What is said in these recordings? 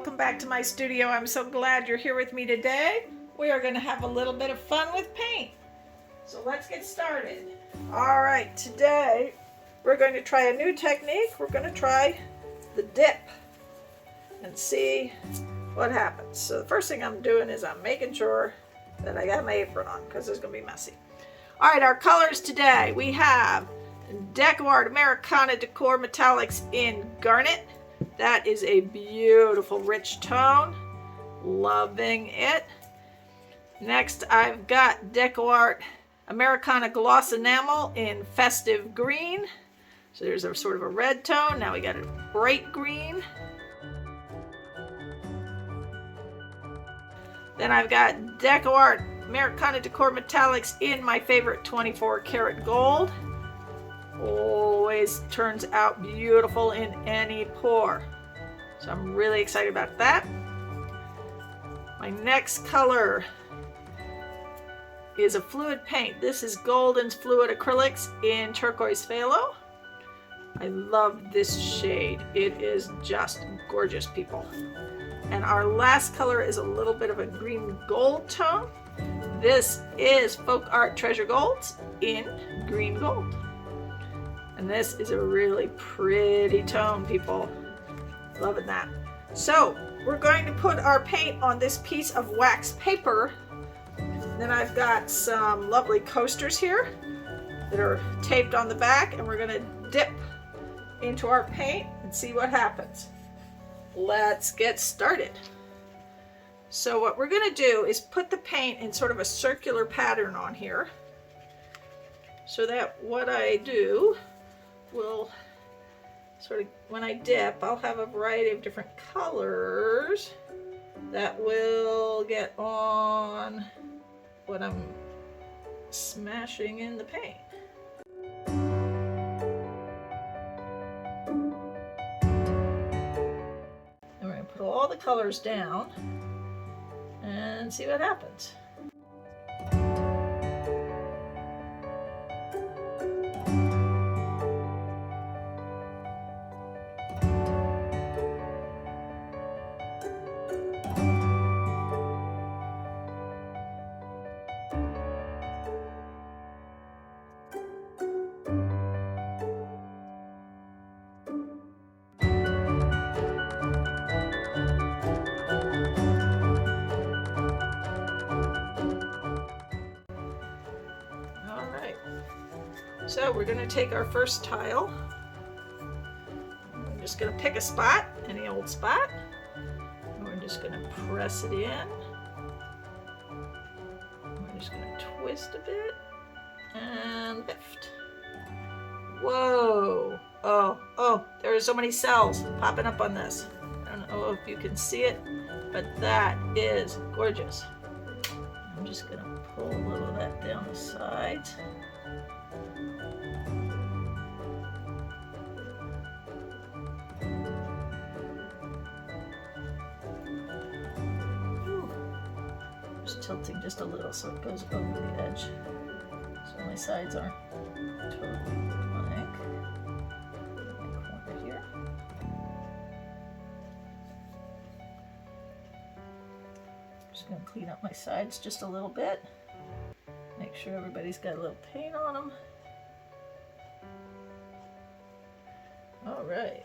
welcome back to my studio. I'm so glad you're here with me today. We are going to have a little bit of fun with paint. So let's get started. All right, today we're going to try a new technique. We're going to try the dip and see what happens. So the first thing I'm doing is I'm making sure that I got my apron on because it's going to be messy. All right, our colors today. We have Decor Americana Decor Metallics in Garnet. That is a beautiful rich tone. Loving it. Next, I've got Decor Americana Gloss Enamel in Festive Green. So there's a sort of a red tone. Now we got a bright green. Then I've got Decor Americana Decor Metallics in my favorite 24 karat gold. Always turns out beautiful in any pour. So I'm really excited about that. My next color is a fluid paint. This is Golden's Fluid Acrylics in Turquoise Pthalo. I love this shade. It is just gorgeous, people. And our last color is a little bit of a green gold tone. This is Folkart Treasure Golds in green gold. And this is a really pretty tone, people. Loving that. So we're going to put our paint on this piece of wax paper. Then I've got some lovely coasters here that are taped on the back, and we're going to dip into our paint and see what happens. Let's get started. So what we're going to do is put the paint in sort of a circular pattern on here, so that what I do will sort of, when I dip, I'll have a variety of different colors that will get on what I'm smashing in the paint. And we're going to put all the colors down and see what happens. So we're going to take our first tile. I'm just going to pick a spot, any old spot, and we're just going to press it in. We're just going to twist a bit and lift. Whoa! Oh, there are so many cells popping up on this. I don't know if you can see it, but that is gorgeous. I'm just going to pull a little of that down the sides. Tilting just a little so it goes over the edge, so my sides aren't totally blank. My corner here. Just going to clean up my sides just a little bit. Make sure everybody's got a little paint on them. All right.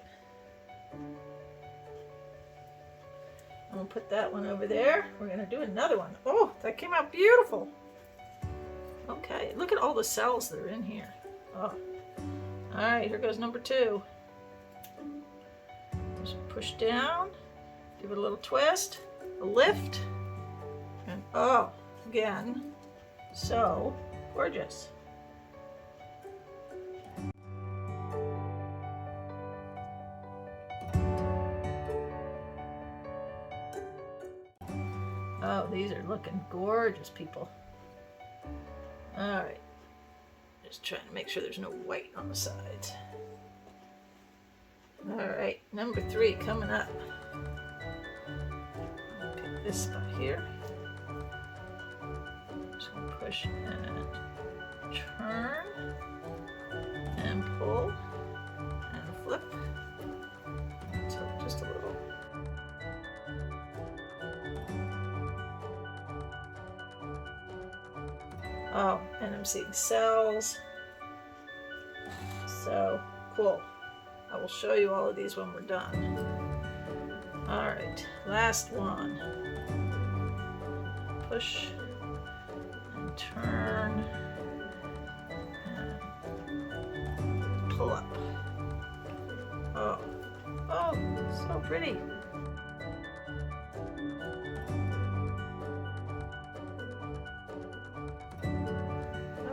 I'm going to put that one over there. We're going to do another one. Oh, that came out beautiful. Okay, look at all the cells that are in here. Oh. All right, here goes number 2. Just push down, give it a little twist, a lift, and oh, again, so gorgeous. Oh, these are looking gorgeous, people. All right, just trying to make sure there's no white on the sides. All right, number 3 coming up. I'll pick this spot here. Just gonna push and turn and pull and flip. So just a little. Oh, and I'm seeing cells. So cool. I will show you all of these when we're done. All right, last one. Push and turn and pull up. Oh, oh, so pretty.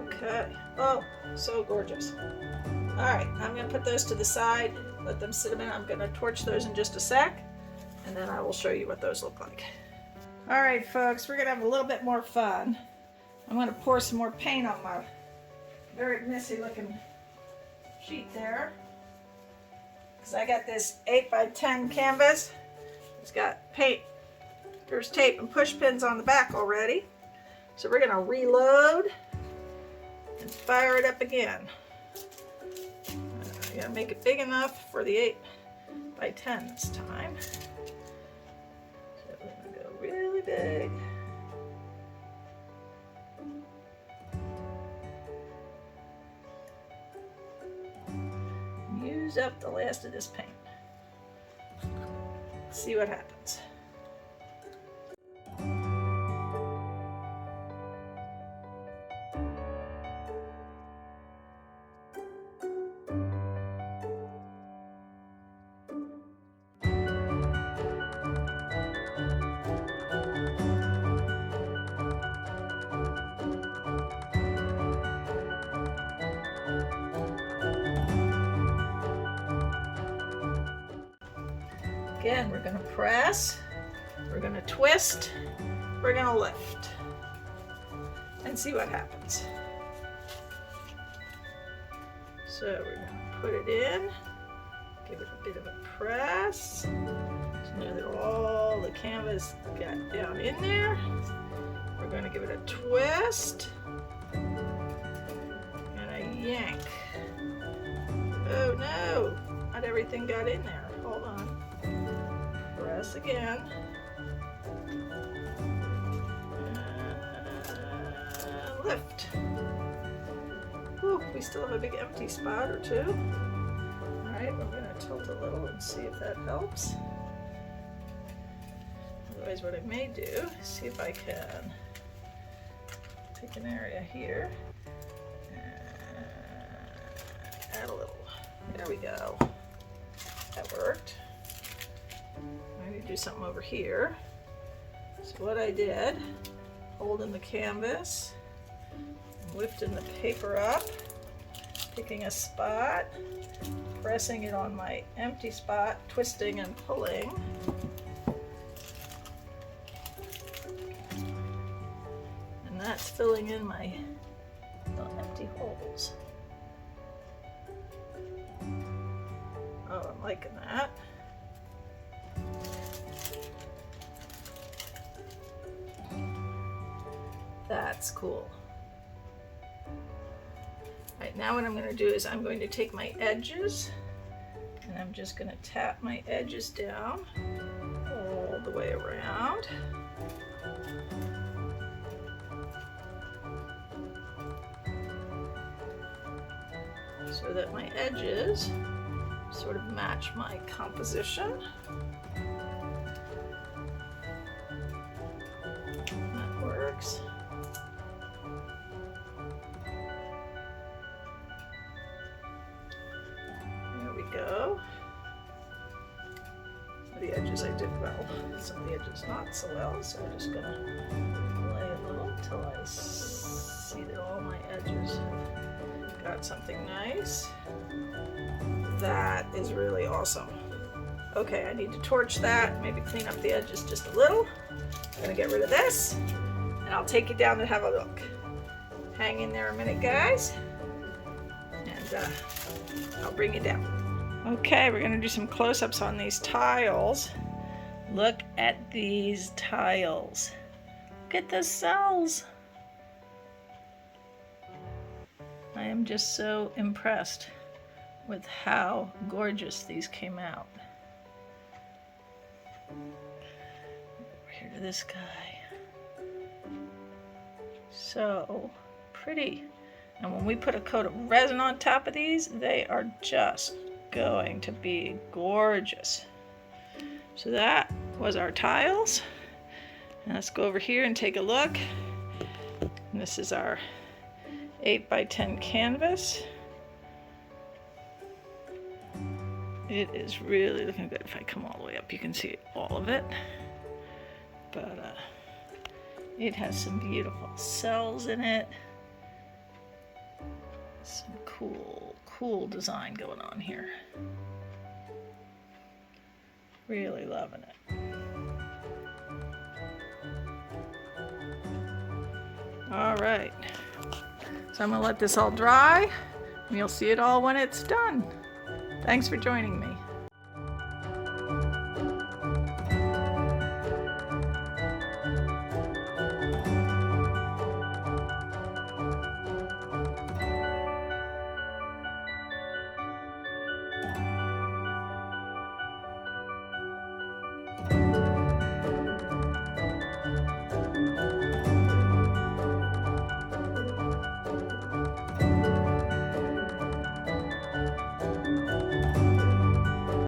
Okay, oh, so gorgeous. All right, I'm gonna put those to the side, let them sit a minute. I'm gonna torch those in just a sec, and then I will show you what those look like. All right, folks, we're gonna have a little bit more fun. I'm gonna pour some more paint on my very messy looking sheet there. Because I got this 8x10 canvas. It's got paint, there's tape and push pins on the back already. So we're gonna reload and fire it up again. I gotta make it big enough for the 8x10 this time. So we're gonna go really big. Use up the last of this paint. See what happens. Again, we're going to press, we're going to twist, we're going to lift, and see what happens. So we're going to put it in, give it a bit of a press, to know that all the canvas got down in there. We're going to give it a twist, and a yank. Oh no, not everything got in there. Hold on. Press again. And lift. Ooh, we still have a big empty spot or two. Alright, we're going to tilt a little and see if that helps. Otherwise, what I may do is see if I can take an area here and add a little. There we go. That worked. I'm going to do something over here. So what I did, holding the canvas, lifting the paper up, picking a spot, pressing it on my empty spot, twisting and pulling. And that's filling in my little empty holes. Oh, I'm liking that. That's cool. Right, now what I'm going to do is I'm going to take my edges and I'm just going to tap my edges down all the way around. So that my edges sort of match my composition. That works. There we go. Some of the edges I did well, some of the edges not so well, so I'm just gonna lay a little until I see that all my edges have got something nice. That is really awesome. Okay, I need to torch that, maybe clean up the edges just a little. I'm gonna get rid of this, and I'll take you down and have a look. Hang in there a minute, guys, and I'll bring you down. Okay, we're gonna do some close-ups on these tiles. Look at these tiles. Look at the cells. I am just so impressed with how gorgeous these came out. Over here to this guy. So pretty. And when we put a coat of resin on top of these, they are just going to be gorgeous. So that was our tiles. And let's go over here and take a look. And this is our 8x10 canvas. It is really looking good. If I come all the way up, you can see all of it. But it has some beautiful cells in it. Some cool design going on here. Really loving it. All right. So I'm gonna let this all dry, and you'll see it all when it's done. Thanks for joining me.